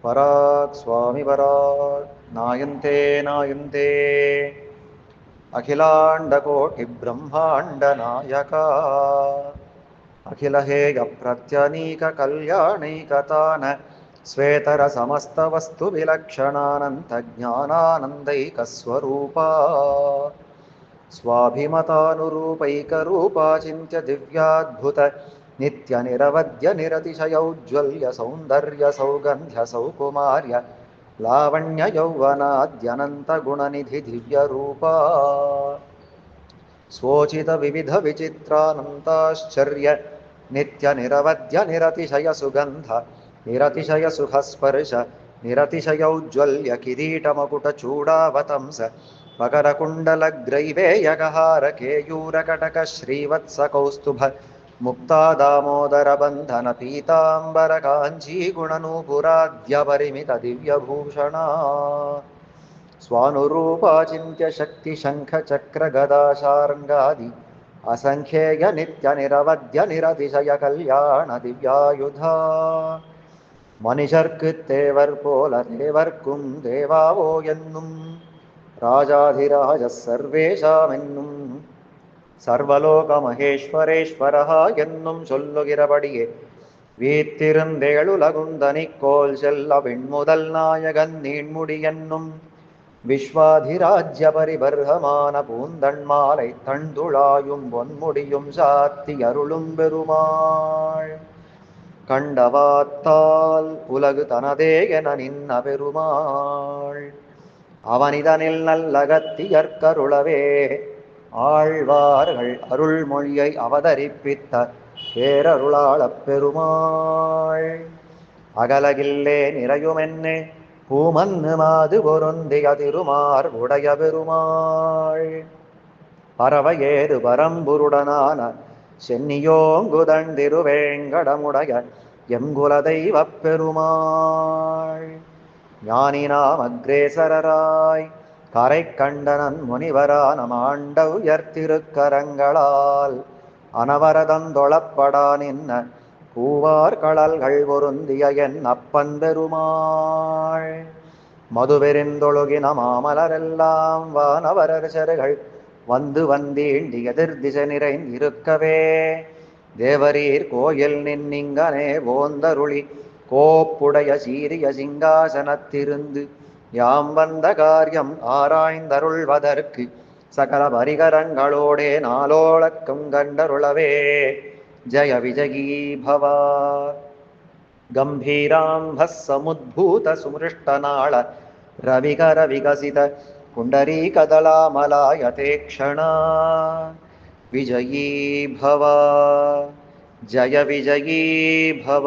पराक् स्वामी पराक् नायन्ते नायन्ते अखिलाण्डकोटिब्रह्माण्डनायका अखिलहेयप्रत्यनीककल्याणैकतान श्वेतरसमस्तवस्तुविलक्षणानन्तज्ञानानन्दैकस्वरूपा स्वाभिमतानुरूपैकरूपा चिन्त्य दिव्याद्भुत नित्यनिरवध्य निरतिशयौज्ज्वल्य सौन्दर्य सौगन्ध्य सौकुमार्य लावण्य यौवनाद्यनन्तगुणनिधि दिव्यरूपा स्वोचित विविध विचित्रानन्ताश्चर्य नित्यनिरवध्य निरतिशय सुगन्ध निरतिशय सुखस्पर्श निरतिशयौज्ज्वल्य किरीटमकुटचूडावतंस मकरकुण्डलग्रैवेयगहार केयूरकटक श्रीवत्सकौस्तुभ मुक्ता दामोदर बन्धन पीताम्बर काञ्चीगुणनूपुराद्यपरिमित दिव्यभूषणा स्वानुरूपा चिन्त्य शक्ति शंख चक्र गदा शार्ङ्गादि असंख्येय नित्य निरवध्य निरतिशय कल्याण दिव्यायुधा மனிஷர்க்கு தேவர் போல தேவர்க்கும் தேவாவோ என்னும் ராஜாதிராஜ சர்வேஷாம் என்னும் சர்வலோக மகேஸ்வரேஸ்வரஹா என்னும் சொல்லுகிறபடியே வீத்திருந்தேழுலகுந்தனிக்கோல் செல்ல விண்முதல் நாயகன் நீண்முடி என்னும் விஸ்வாதிராஜ்ய பரிபர்ஹமான பூந்தன்மாலை தண்டுளாயும் பொன்முடியும் சாத்தி அருளும் பெருமாள் கண்டவாத்தால் உலகு தனதே என நின்ன பெருமாள் அவனிதனில் நல்லகத்தியற்கருளவே ஆழ்வார்கள் அருள்மொழியை அவதரிப்பித்த பேரருளாளப் பெருமாள் அகலகில்லே நிறையுமென்னே பூமன்னு மாது பொருந்திய திருமார் உடைய பெருமாள் பறவையேறு பரம்புருடனான சென்னியோங்குதண்டிருவேங்கடமுடைய எங்குல தெய்வப் பெருமாள் ஞானினாம் அக்ரேசரராய் கரை கண்டனன் முனிவரான மாண்ட உயர்த்திருக்கரங்களால் அனவரதந்தொழப்படா நின்ன பூவார் கடல்கள் பொருந்திய என் அப்பன் பெருமாள் மதுவெறிந்தொழுகின மாமலரெல்லாம் வானவரர்ச்சர்கள் வந்து வந்தீண்டி எதிர் திசை நிறைந்திருக்கவே தேவரீர் கோயில் நின்னிங்கனே போந்தருளி கோப்புடைய சீரிய சிங்காசனத்திருந்து யாம் வந்த காரியம் ஆராய்ந்தருள்வதற்கு சகல பரிகரங்களோடே நாளோளக்கம் கண்டருளவே ஜய விஜயீ பவா கம்பீராம்பः समुद्भूत सुमृष्टनाळ रविकर विकसित पुण्डरीकदलामलायते क्षणा विजयी भव जय विजयी भव।